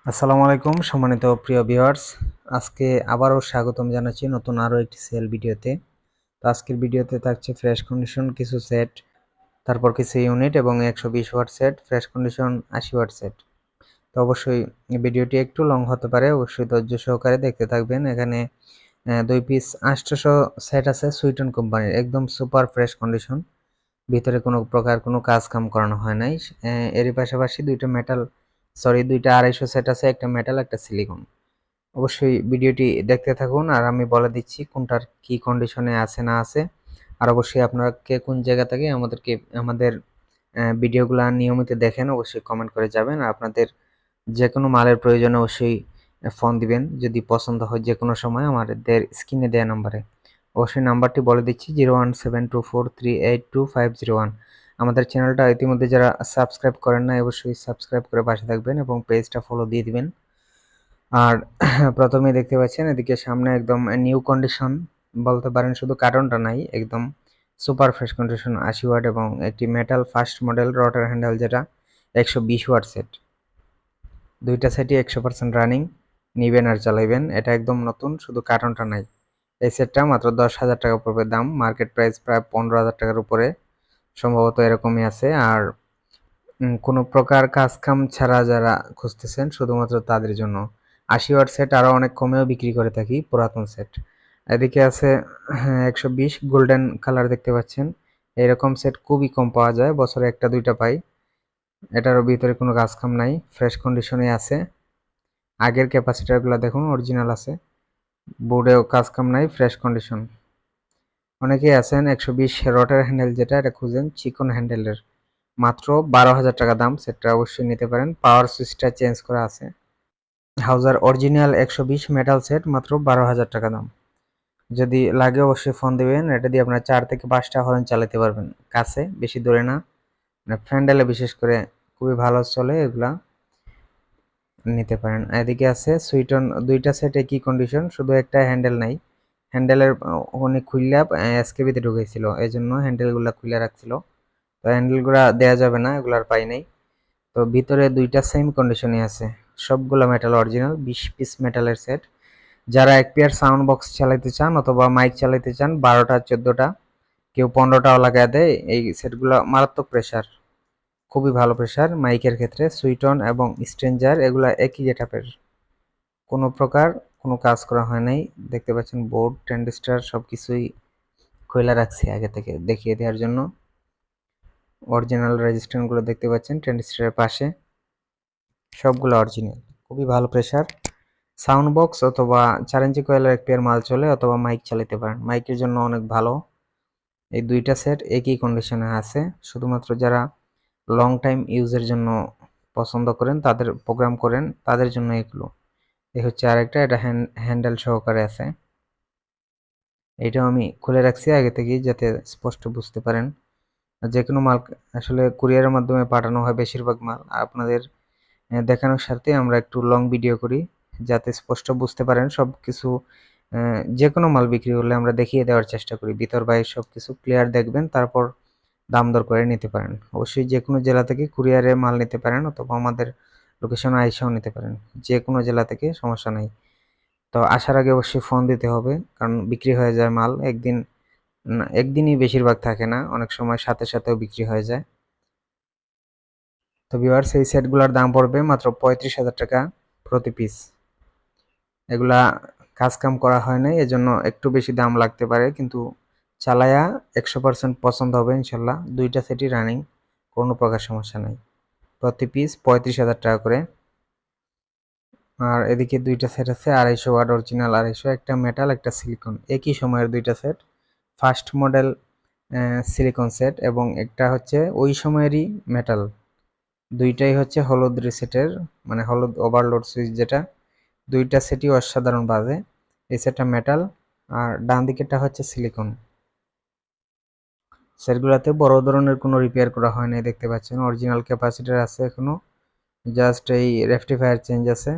আসসালামু আলাইকুম সম্মানিত প্রিয় ভিউয়ার্স। আজকে আবারও স্বাগতম জানাচ্ছি নতুন আরও একটি সেল ভিডিওতে। তো আজকের ভিডিওতে থাকছে ফ্রেশ কন্ডিশন কিছু সেট, তারপর কিছু ইউনিট এবং 120 watt set, fresh condition 80 watt set. তো অবশ্যই ভিডিওটি একটু লং হতে পারে, অবশ্যই ধৈর্য সহকারে দেখতে থাকবেন। এখানে 2 পিস 800 সেট আছে সুইটন কোম্পানির, একদম সুপার ফ্রেশ কন্ডিশন, ভিতরে কোনো প্রকার কোনো কাজ কাম করানো হয় নাই। এরই পাশাপাশি দুইটা 250 সেট আছে, একটা মেটাল একটা সিলিকন। অবশ্যই ভিডিওটি দেখতে থাকুন আর আমি বলে দিচ্ছি কোনটার কি কন্ডিশনে আছে না আছে। আর অবশ্যই আপনারা কে কোন জায়গা থেকে আমাদের ভিডিওগুলো নিয়মিত দেখেন অবশ্যই কমেন্ট করে যাবেন। আর আপনাদের যে কোনো মালের প্রয়োজনে অবশ্যই ফোন দিবেন যদি পছন্দ হয় যে কোনো সময় আমাদের স্ক্রিনে দেওয়া নাম্বারে। অবশ্যই নাম্বারটি বলে দিচ্ছি 017243825001। আমাদের চ্যানেলটা ইতিমধ্যে যারা সাবস্ক্রাইব করেন না অবশ্যই সাবস্ক্রাইব করে পাশে থাকবেন এবং পেজটা ফলো দিয়ে দিবেন। আর প্রথমেই দেখতে পাচ্ছেন এদিকে সামনে একদম নিউ কন্ডিশন বলতে পারেন, শুধু কার্টনটা নাই, একদম সুপার ফ্রেশ কন্ডিশন 80 ওয়াট এবং একটি metal first model rotor handle যেটা 120 ওয়াট সেট। দুইটা সেটই 100% রানিং, নিবেন আর চালাইবেন। এটা একদম নতুন, শুধু কার্টনটা নাই। এই সেটটা মাত্র 10,000 টাকা পড়বে দাম, মার্কেট প্রাইস প্রায় 15,000 টাকার উপরে সম্ভবত এরকমই আছে। আর কোনো প্রকার কাজ কাম ছাড়া যারা খুঁজতেছেন শুধুমাত্র তাদের জন্য 80 ওয়াট সেট আরও অনেক কমেও বিক্রি করে থাকি, পুরাতন সেট। এদিকে আছে 120 গোল্ডেন কালার দেখতে পাচ্ছেন, এরকম সেট খুবই কম পাওয়া যায়, বছরে একটা দুইটা পাই। এটারও ভিতরে কোনো কাজ কাম নাই, ফ্রেশ কন্ডিশনে আছে। আগের ক্যাপাসিটারগুলো দেখুন অরিজিনাল আছে, বোর্ডেও কাজ কাম নাই, ফ্রেশ কন্ডিশন। অনেকেই আছেন 120 রটার হ্যান্ডেল যেটা এটা খুঁজেন, চিকন হ্যান্ডেলের, মাত্র 12,000 টাকা দাম। সেটটা অবশ্যই নিতে পারেন, পাওয়ার সুইচটা চেঞ্জ করা আছে। হাউজার অরিজিনাল 120 মেটাল সেট মাত্র 12,000 টাকা দাম। যদি লাগে অবশ্যই ফোন দিবেন, এটা দিয়ে আপনার 4 থেকে 5টা হরেন চালাতে পারবেন, কাছে বেশি দূরে না। ফ্যান্ডেলে বিশেষ করে খুবই ভালো চলে, এগুলা নিতে পারেন। এদিকে আছে সুইটন, দুইটা সেট একই কন্ডিশন, শুধু একটা হ্যান্ডেল নাই। হ্যান্ডেলের অনেক খুললা এসকেবিতে ঢুকেছিল, এই জন্য হ্যান্ডেলগুলা খুলে রাখছিল। তো হ্যান্ডেলগুলা দেওয়া যাবে না, এগুলার পাই নাই। তো ভিতরে দুইটা সেম কন্ডিশনে আছে, সবগুলো মেটাল অরিজিনাল, 20 পিস মেটালের সেট। যারা এক পেয়ার সাউন্ড বক্স চালাইতে চান অথবা মাইক চালাইতে চান 12টা 14টা, কেউ 15টাও লাগায় দেয়, এই সেটগুলো মারাত্মক প্রেসার, খুবই ভালো প্রেসার মাইকের ক্ষেত্রে। সুইটন এবং স্ট্রেঞ্জার এগুলা একই গেটআপের, কোনো প্রকার কোনো কাজ করা হয় নাই। দেখতে পাচ্ছেন বোর্ড ট্রানজিস্টার সব কিছুই খোলা রাখছি আগে থেকে দেখিয়ে দেওয়ার জন্য। অরিজিনাল রেজিস্ট্যান্টগুলো দেখতে পাচ্ছেন ট্রানজিস্টারের পাশে, সবগুলো অরিজিনাল, খুবই ভালো প্রেসার। সাউন্ড বক্স অথবা 4 ইঞ্চি কয়েলের এক পেয়ার মাল চলে, অথবা মাইক চালাতে পারেন, মাইকের জন্য অনেক ভালো। এই দুইটা সেট একই কন্ডিশনে আছে, শুধুমাত্র যারা লং টাইম ইউজের জন্য পছন্দ করেন, তাদের প্রোগ্রাম করেন, তাদের জন্য এগুলো। এই হচ্ছে আরেকটা, এটা হ্যান্ডেল সহকারে আছে। এটাও আমি খুলে রাখছি আগে থেকেই যাতে স্পষ্ট বুঝতে পারেন। যে কোনো মাল আসলে কুরিয়ারের মাধ্যমে পাঠানো হয় বেশিরভাগ মাল, আপনাদের দেখানোর স্বার্থে আমরা একটু লং ভিডিও করি যাতে স্পষ্ট বুঝতে পারেন সব কিছু। যে কোনো মাল বিক্রি করলে আমরা দেখিয়ে দেওয়ার চেষ্টা করি, ভিতর বাইরে সব কিছু ক্লিয়ার দেখবেন, তারপর দাম দর করে নিতে পারেন। অবশ্যই যে কোনো জেলা থেকে কুরিয়ারে মাল নিতে পারেন অথবা আমাদের লোকেশনে আইসাও নিতে পারেন, যে কোনো জেলা থেকে সমস্যা নাই। তো আসার আগে অবশ্যই ফোন দিতে হবে, কারণ বিক্রি হয়ে যায় মাল একদিন, একদিনই বেশিরভাগ থাকে না, অনেক সময় সাথে সাথেও বিক্রি হয়ে যায়। তো ভিউয়ার্স এই সেটগুলোর দাম পড়বে মাত্র 35,000 টাকা প্রতি পিস। এগুলা কাজ কাম করা হয় নাই, এজন্য একটু বেশি দাম লাগতে পারে, কিন্তু চালায়া 100% পছন্দ হবে ইনশাল্লাহ। দুইটা সেটই রানিং, কোনো প্রকার সমস্যা নাই। প্রতি পিস 35,000 টাকা করে। আর এদিকে দুইটা সেট আছে 250 ওয়াট অরিজিনাল, 250, একটা মেটাল একটা সিলিকন, একই সময়ের দুইটা set, first model silicone set এবং একটা হচ্ছে ওই সময়েরই মেটাল। দুইটাই হচ্ছে হলুদ রিসেটের, মানে হলুদ ওভারলোড সুইচ যেটা, দুইটা সেটই অসাধারণ বাজে। এই সেটটা মেটাল আর ডান দিকেরটা হচ্ছে সিলিকন। সেটগুলোতে বড় ধরনের কোনো রিপেয়ার করা হয় নাই, দেখতে পাচ্ছেন অরিজিনাল ক্যাপাসিটার আছে এখনো, জাস্ট এই রেকটিফায়ার চেঞ্জ আছে।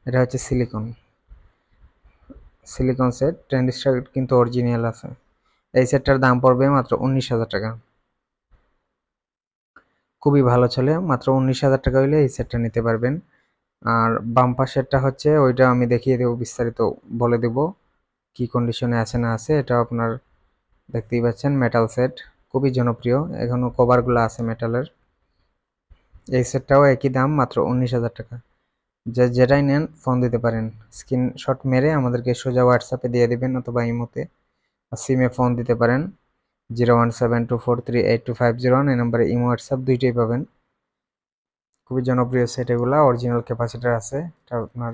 এটা হচ্ছে সিলিকন, সিলিকন সেট, ট্রানজিস্টার কিন্তু অরিজিনাল আছে। এই সেটটার দাম পড়বে মাত্র 19,000 টাকা, খুবই ভালো চলে, মাত্র 19,000 টাকা হইলে এই সেটটা নিতে পারবেন। আর বাম পাশেরটা হচ্ছে ওইটা আমি দেখিয়ে দেবো, বিস্তারিত বলে দেব কি কন্ডিশনে আছে না আছে। এটা আপনার দেখতেই পাচ্ছেন মেটাল সেট, খুবই জনপ্রিয়, এখনো কভারগুলো আছে মেটালের। এই সেটটাও একই দাম, মাত্র 19,000 টাকা। যেটাই নেন ফোন দিতে পারেন, স্ক্রিনশট মেরে আমাদেরকে সোজা হোয়াটসঅ্যাপে দিয়ে দেবেন অথবা ইমোতে, সিমে ফোন দিতে পারেন 0172438250, এই নম্বরে ইমো হোয়াটসঅ্যাপ দুইটাই পাবেন। খুবই জনপ্রিয় সেট এগুলা, অরিজিনাল ক্যাপাসিটার আছে। এটা আপনার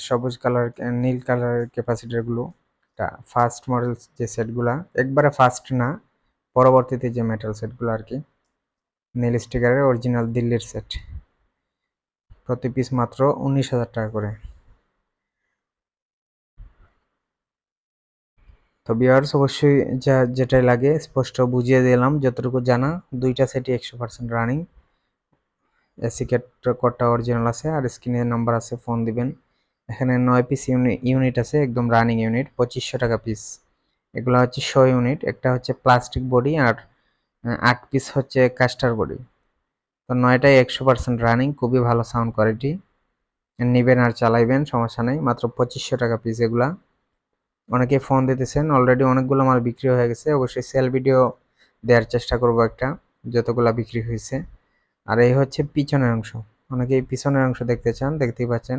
সবুজ কালার, নীল কালারের ক্যাপাসিটারগুলো। এটা ফার্স্ট মডেল যে সেটগুলা, একবারে ফার্স্ট না, পরবর্তীতে যে মেটাল সেটগুলো আর কি, নীল স্টিকারের অরিজিনাল দিল্লির সেট। প্রতি পিস মাত্র 19,000 টাকা করে। তো ভিউয়ার্স, অবশ্যই যেটাই লাগে স্পষ্ট বুঝিয়ে দিলাম যতটুকু জানা। দুইটা সেটই 100% রানিং, এসি কোডটা অরিজিনাল আছে, আর স্ক্রিনের নাম্বার আছে, ফোন দিবেন। এখানে 9 পিস ইউনিট আছে, একদম রানিং ইউনিট, 2500 টাকা পিস। এগুলো হচ্ছে 100 ইউনিট, একটা হচ্ছে প্লাস্টিক বডি, আর 8 পিস হচ্ছে কাস্টার বডি। তো 9টাই 100% রানিং, খুবই ভালো সাউন্ড কোয়ালিটি। নিবেন আর চালাইবেন, সমস্যা নেই, মাত্র 2500 টাকা পিস এগুলা। অনেকে ফোন দিতেছেন, অলরেডি অনেকগুলো মাল বিক্রি হয়ে গেছে। অবশ্যই সেল ভিডিও দেওয়ার চেষ্টা করব একটা, যতগুলা বিক্রি হয়েছে। আর এই হচ্ছে পিছনের অংশ, অনেকে এই পিছনের অংশ দেখতে চান, দেখতেই পাচ্ছেন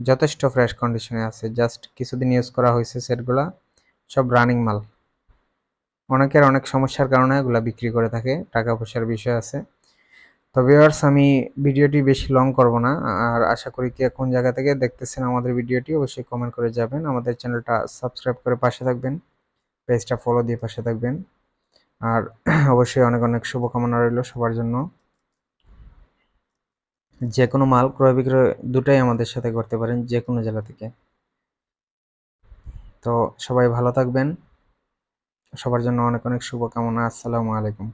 যথেষ্ট ফ্রেশ কন্ডিশনে আছে, জাস্ট কিছুদিন ইউজ করা হয়েছে সেটগুলা, সব রানিং মাল। অনেকের অনেক সমস্যার কারণে এগুলা বিক্রি করে থাকে, টাকা পয়সার বিষয় আছে। তো ভিউয়ার্স, আমি ভিডিওটি বেশি লং করব না। আর আশা করি কে কোন জায়গা থেকে দেখতেছেন আমাদের ভিডিওটি অবশ্যই কমেন্ট করে যাবেন। আমাদের চ্যানেলটা সাবস্ক্রাইব করে পাশে থাকবেন, পেজটা ফলো দিয়ে পাশে থাকবেন। আর অবশ্যই অনেক অনেক শুভকামনা রইল সবার জন্য। যে কোনো মাল ক্রয় বিক্রয় দুটাই আমাদের সাথে করতে পারেন, যে কোনো জেলা থেকে। তো সবাই ভালো থাকবেন, সবার জন্য অনেক অনেক শুভকামনা। আসসালামু আলাইকুম।